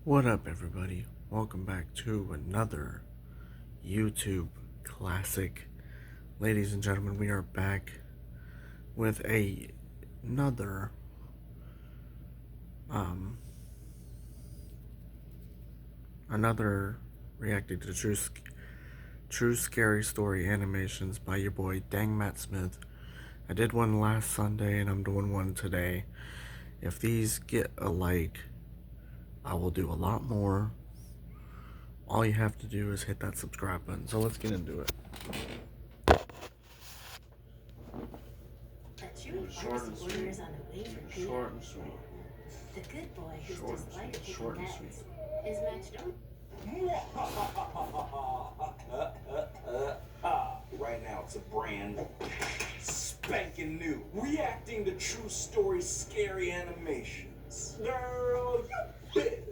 What up, everybody? Welcome back to another YouTube classic. Ladies and gentlemen, we are back with another um another reacting to true scary story animations by your boy dangmattsmith. I did one last Sunday and I'm doing one today. If these get a like, I will do a lot more. All you have to do is hit that subscribe button. So let's get into it. A chewy pharmacy order is on the way for Peter. Short and sweet. The good boy whose Short and dislike sweet. taking Short and meds sweet. is matched on. Right now it's a brand spanking new, reacting to true story scary animations. Girl, you big.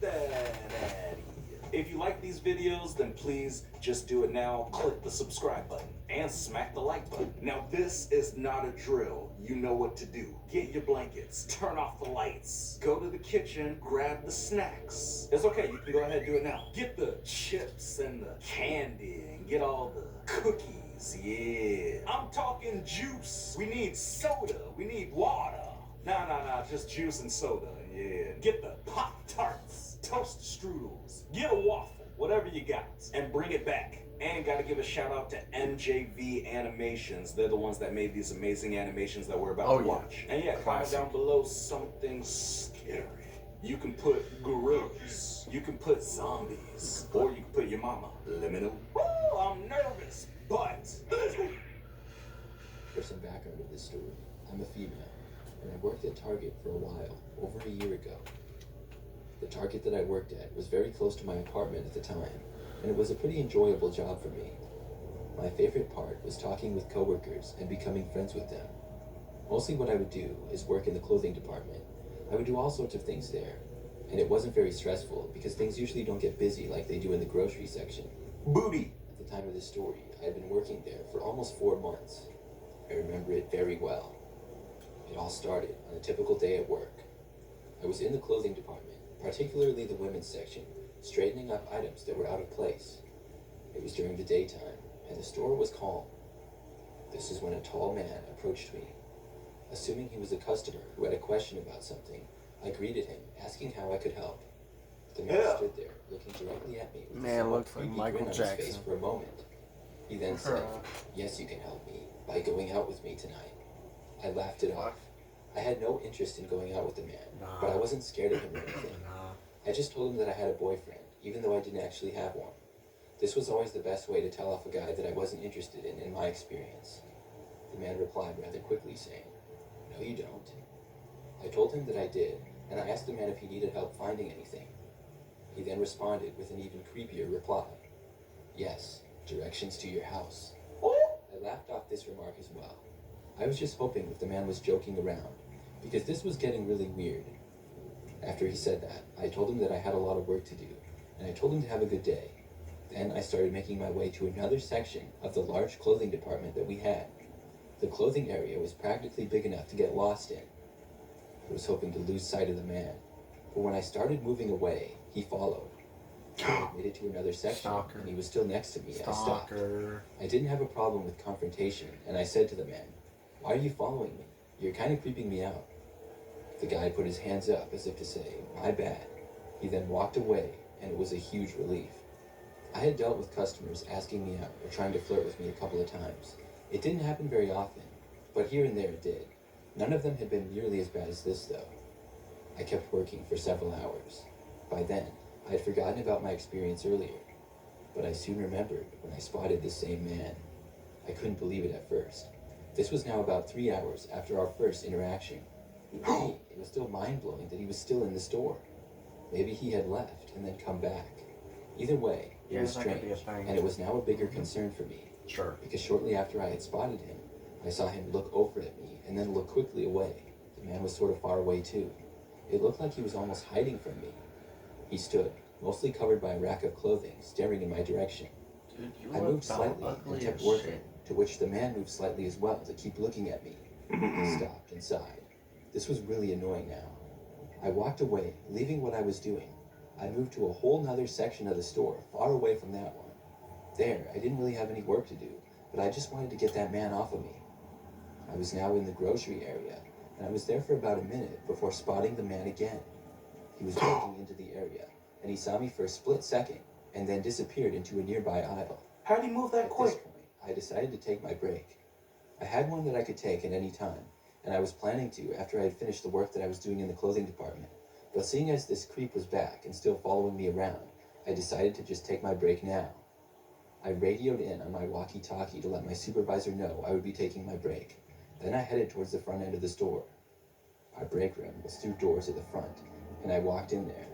That out of here. If you like these videos, then please just do it now. Click the subscribe button and smack the like button. Now this is not a drill. You know what to do. Get your blankets, turn off the lights, go to the kitchen, grab the snacks. It's okay, you can go ahead and do it now. Get the chips and the candy and get all the cookies, yeah. I'm talking juice. We need soda, we need water. Nah, just juice and soda, yeah. Get the Pop-Tarts, toast strudels, get a waffle, whatever you got, and bring it back. And gotta give a shout out to MJV Animations. They're the ones that made these amazing animations that we're about to watch. And yeah, comment down below something scary. You can put gorillas, you can put zombies, or you can put your mama. Let me know. Woo, I'm nervous, but For some background of this story, I'm a female, and I worked at Target for a while, over a year ago. The Target that I worked at was very close to my apartment at the time, and it was a pretty enjoyable job for me. My favorite part was talking with coworkers and becoming friends with them. Mostly what I would do is work in the clothing department. I would do all sorts of things there, and it wasn't very stressful because things usually don't get busy like they do in the grocery section. booty. At the time of this story, I had been working there for almost 4 months. I remember it very well. It all started on a typical day at work. I was in the clothing department, particularly the women's section, straightening up items that were out of place. It was during the daytime, and the store was calm. This is when a tall man approached me. Assuming he was a customer who had a question about something, I greeted him, asking how I could help. The man stood there, looking directly at me with a somewhat Looks like creepy Michael grin on his face Jackson. for a moment. He then said, "Yes, you can help me by going out with me tonight." I laughed it off. I had no interest in going out with the man, but I wasn't scared of him or anything. I just told him that I had a boyfriend, even though I didn't actually have one. This was always the best way to tell off a guy that I wasn't interested in my experience. The man replied rather quickly, saying, "No, you don't." I told him that I did, and I asked the man if he needed help finding anything. He then responded with an even creepier reply. "Yes, directions to your house." I laughed off this remark as well. I was just hoping that the man was joking around, because this was getting really weird. After he said that, I told him that I had a lot of work to do, and I told him to have a good day. Then I started making my way to another section of the large clothing department that we had. The clothing area was practically big enough to get lost in. I was hoping to lose sight of the man, but when I started moving away, he followed. I made it to another section, and he was still next to me. I stopped. I didn't have a problem with confrontation, and I said to the man, "Why are you following me? You're kind of creeping me out." The guy put his hands up as if to say, "My bad." He then walked away, and it was a huge relief. I had dealt with customers asking me out or trying to flirt with me a couple of times. It didn't happen very often, but here and there it did. None of them had been nearly as bad as this, though. I kept working for several hours. By then, I had forgotten about my experience earlier, but I soon remembered when I spotted the same man. I couldn't believe it at first. This was now about 3 hours after our first interaction. For me, it was still mind-blowing that he was still in the store. Maybe he had left and then come back. Either way, it was strange, and it was now a bigger concern for me. Sure. Because shortly after I had spotted him, I saw him look over at me and then look quickly away. The man was sort of far away too. It looked like he was almost hiding from me. He stood, mostly covered by a rack of clothing, staring in my direction. Dude, I moved slightly and kept working, to which the man moved slightly as well to keep looking at me. He stopped and sighed. This was really annoying now. I walked away, leaving what I was doing. I moved to a whole nother section of the store, far away from that one. There, I didn't really have any work to do, but I just wanted to get that man off of me. I was now in the grocery area, and I was there for about a minute before spotting the man again. He was walking into the area, and he saw me for a split second, and then disappeared into a nearby aisle. How'd he move that At quick? this point, I decided to take my break. I had one that I could take at any time, and I was planning to after I had finished the work that I was doing in the clothing department. But seeing as this creep was back and still following me around, I decided to just take my break now. I radioed in on my walkie-talkie to let my supervisor know I would be taking my break. Then I headed towards the front end of the store. Our break room was through doors at the front, and I walked in there.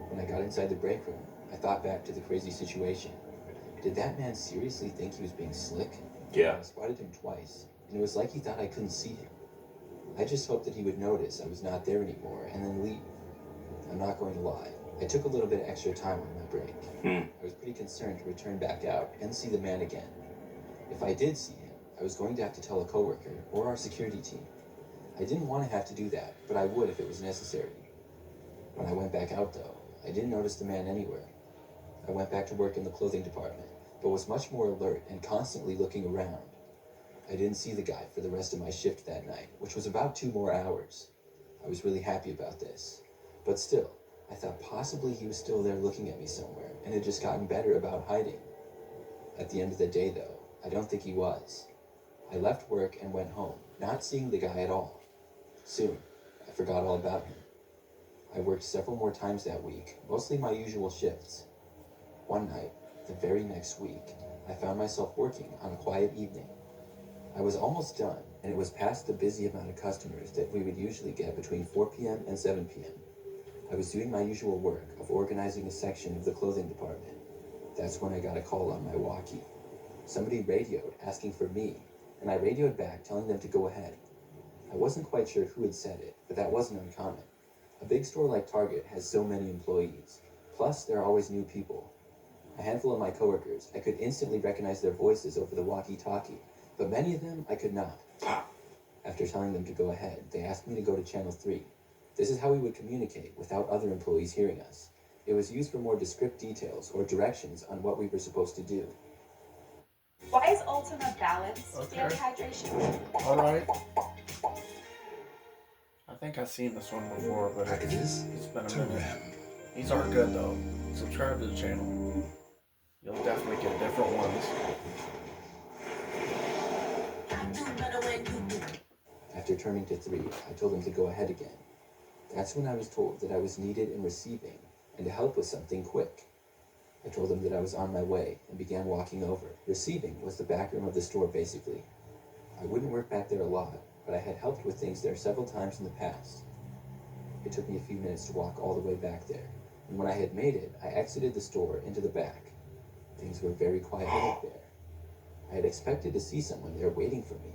When I got inside the break room, I thought back to the crazy situation. Did that man seriously think he was being slick? Yeah. I spotted him twice, and it was like he thought I couldn't see him. I just hoped that he would notice I was not there anymore and then leave. I'm not going to lie. I took a little bit of extra time on my break. I was pretty concerned to return back out and see the man again. If I did see him, I was going to have to tell a coworker or our security team. I didn't want to have to do that, but I would if it was necessary. When I went back out, though, I didn't notice the man anywhere. I went back to work in the clothing department, but was much more alert and constantly looking around. I didn't see the guy for the rest of my shift that night, which was about 2 more hours. I was really happy about this. But still, I thought possibly he was still there looking at me somewhere and had just gotten better about hiding. At the end of the day, though, I don't think he was. I left work and went home, not seeing the guy at all. Soon, I forgot all about him. I worked several more times that week, mostly my usual shifts. One night, the very next week, I found myself working on a quiet evening. I was almost done, and it was past the busy amount of customers that we would usually get between 4 p.m. and 7 p.m. I was doing my usual work of organizing a section of the clothing department. That's when I got a call on my walkie. Somebody radioed asking for me, and I radioed back telling them to go ahead. I wasn't quite sure who had said it, but that wasn't uncommon. A big store like Target has so many employees. Plus, there are always new people. A handful of my coworkers, I could instantly recognize their voices over the walkie-talkie, but many of them I could not. After telling them to go ahead, they asked me to go to Channel 3. This is how we would communicate without other employees hearing us. It was used for more descriptive details or directions on what we were supposed to do. Why is Ultima balanced daily hydration? Alright. I think I've seen this one before, but it's been a minute. These are good though. Subscribe to the channel. You'll definitely get different ones. After turning to 3, I told them to go ahead again. That's when I was told that I was needed in receiving and to help with something quick. I told them that I was on my way and began walking over. Receiving was the back room of the store, basically. I wouldn't work back there a lot, but I had helped with things there several times in the past. It took me a few minutes to walk all the way back there, and when I had made it, I exited the store into the back. Things were very quiet out there. I had expected to see someone there waiting for me.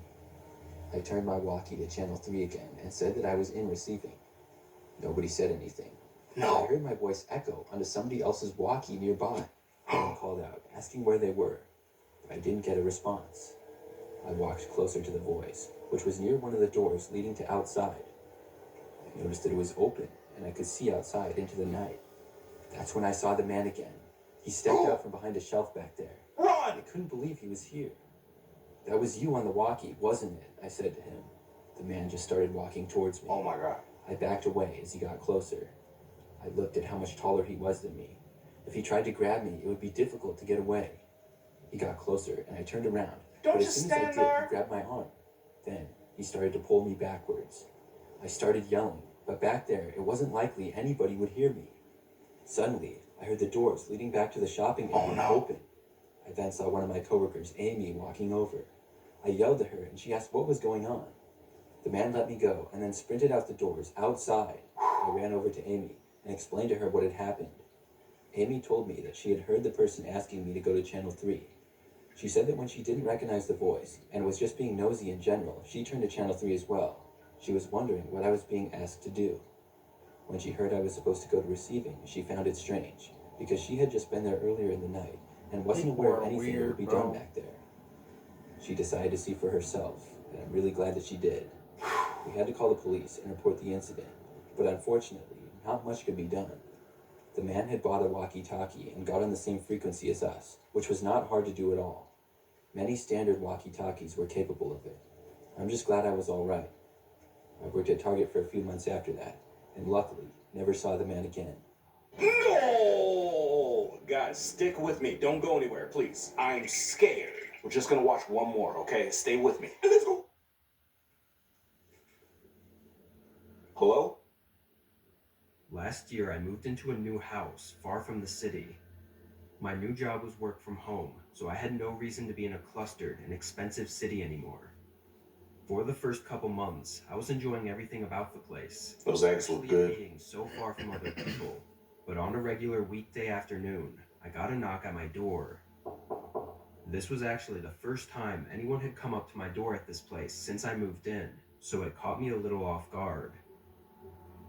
I turned my walkie to Channel 3 again and said that I was in receiving. Nobody said anything. I heard my voice echo onto somebody else's walkie nearby. Someone called out, asking where they were, but I didn't get a response. I walked closer to the voice, which was near one of the doors leading to outside. I noticed that it was open, and I could see outside into the night. That's when I saw the man again. He stepped out from behind a shelf back there. Run! I couldn't believe he was here. "That was you on the walkie, wasn't it?" I said to him. The man just started walking towards me. Oh my god. I backed away as he got closer. I looked at how much taller he was than me. If he tried to grab me, it would be difficult to get away. He got closer, and I turned around. Don't but as just soon as I stand did, there. he grabbed my arm. Then he started to pull me backwards. I started yelling, but back there, it wasn't likely anybody would hear me. Suddenly, I heard the doors leading back to the shopping area open. I then saw one of my coworkers, Amy, walking over. I yelled at her, and she asked what was going on. The man let me go and then sprinted out the doors outside. I ran over to Amy and explained to her what had happened. Amy told me that she had heard the person asking me to go to Channel 3. She said that when she didn't recognize the voice and was just being nosy in general, she turned to Channel 3 as well. She was wondering what I was being asked to do. When she heard I was supposed to go to receiving, she found it strange, because she had just been there earlier in the night and wasn't aware of anything that would be done back there. She decided to see for herself, and I'm really glad that she did. We had to call the police and report the incident. but unfortunately, not much could be done. The man had bought a walkie-talkie and got on the same frequency as us, which was not hard to do at all. Many standard walkie-talkies were capable of it. I'm just glad I was all right. I worked at Target for a few months after that, and luckily, never saw the man again. No! Guys, stick with me. Don't go anywhere, please. I'm scared. We're just gonna watch one more, okay? Stay with me. Let's go. Hello? Last year, I moved into a new house far from the city. My new job was work from home, so I had no reason to be in a clustered and expensive city anymore. For the first couple months, I was enjoying everything about the place. Those eggs look especially good. Being so far from other people. But on a regular weekday afternoon, I got a knock at my door. This was actually the first time anyone had come up to my door at this place since I moved in, so it caught me a little off guard.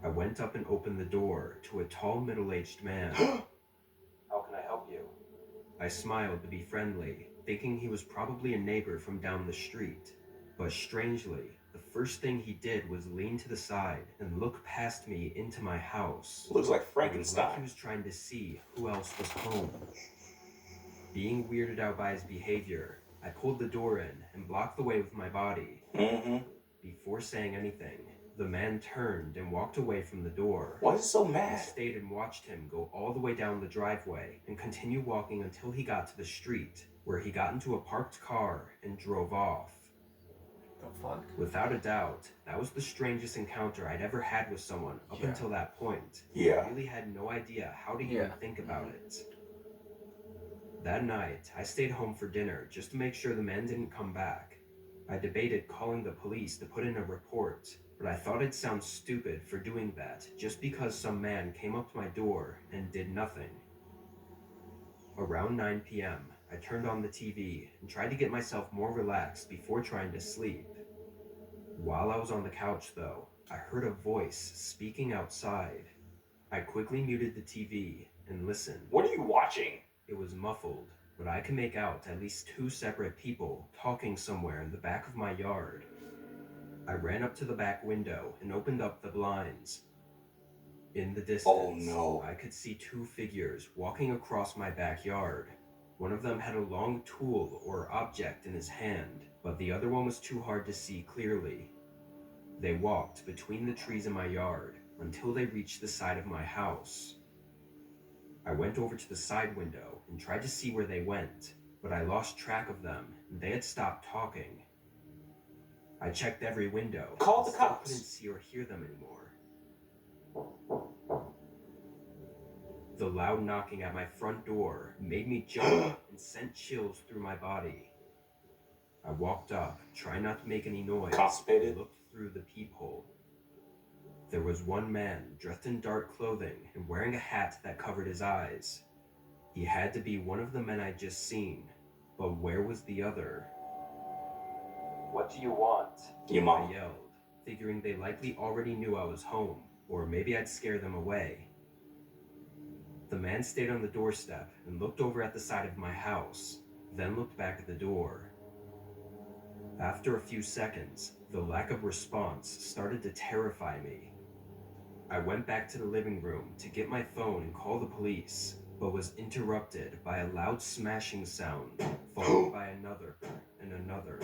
I went up and opened the door to a tall, middle-aged man. How can I help you? I smiled to be friendly, thinking he was probably a neighbor from down the street. But strangely, the first thing he did was lean to the side and look past me into my house. Looks like It was like Frankenstein. he was trying to see who else was home. Being weirded out by his behavior, I pulled the door in and blocked the way with my body. Before saying anything, the man turned and walked away from the door. Why is he so I mad? stayed and watched him go all the way down the driveway and continue walking until he got to the street, where he got into a parked car and drove off. The fuck? Without a doubt, that was the strangest encounter I'd ever had with someone up until that point. Yeah. I really had no idea how to even think about it. That night, I stayed home for dinner just to make sure the man didn't come back. I debated calling the police to put in a report, but I thought I'd sound stupid for doing that just because some man came up to my door and did nothing. Around 9 p.m., I turned on the TV and tried to get myself more relaxed before trying to sleep. While I was on the couch, though, I heard a voice speaking outside. I quickly muted the TV and listened. What are you watching? It was muffled, but I could make out at least two separate people talking somewhere in the back of my yard. I ran up to the back window and opened up the blinds. In the distance, Oh, no. I could see two figures walking across my backyard. One of them had a long tool or object in his hand, but the other one was too hard to see clearly. They walked between the trees in my yard until they reached the side of my house. I went over to the side window and tried to see where they went, but I lost track of them and they had stopped talking. I checked every window. Call the but still cops. couldn't see or hear them anymore. The loud knocking at my front door made me jump and sent chills through my body. I walked up, trying not to make any noise, Constipated? and looked through the peephole. There was one man dressed in dark clothing and wearing a hat that covered his eyes. He had to be one of the men I'd just seen, but where was the other? What do you want? Your mom. I yelled, figuring they likely already knew I was home, or maybe I'd scare them away. The man stayed on the doorstep and looked over at the side of my house, then looked back at the door. After a few seconds, the lack of response started to terrify me. I went back to the living room to get my phone and call the police, but was interrupted by a loud smashing sound, followed by another and another.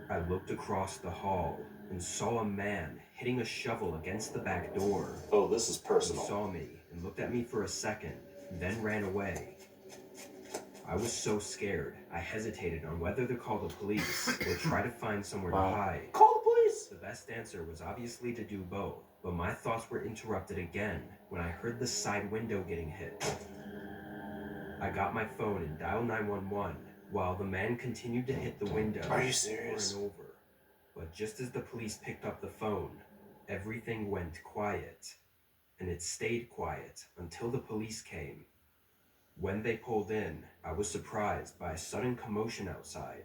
I looked across the hall and saw a man hitting a shovel against the back door. Oh, this is He personal. saw me and looked at me for a second, then ran away. I was so scared, I hesitated on whether to call the police or try to find somewhere to hide. Call the police! The best answer was obviously to do both, but my thoughts were interrupted again when I heard the side window getting hit. I got my phone and dialed 911 while the man continued to hit the window Are you serious? over and over. But just as the police picked up the phone, everything went quiet. And it stayed quiet until the police came. When they pulled in, I was surprised by a sudden commotion outside.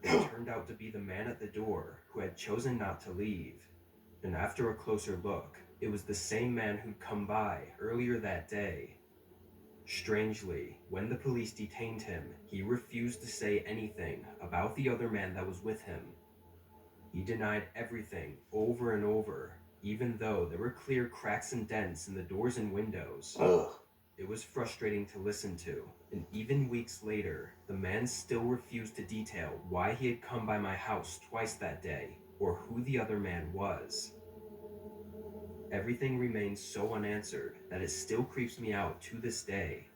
It turned out to be the man at the door who had chosen not to leave. And after a closer look, it was the same man who'd come by earlier that day. Strangely, when the police detained him, he refused to say anything about the other man that was with him. He denied everything over and over, even though there were clear cracks and dents in the doors and windows. Ugh. It was frustrating to listen to, and even weeks later, the man still refused to detail why he had come by my house twice that day, or who the other man was. Everything remains so unanswered that it still creeps me out to this day.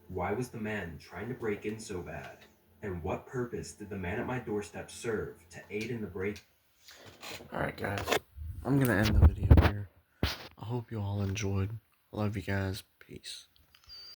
Why was the man trying to break in so bad? And what purpose did the man at my doorstep serve to aid in the break? Alright, guys. I'm gonna end the video here. I hope you all enjoyed. I love you guys. Peace.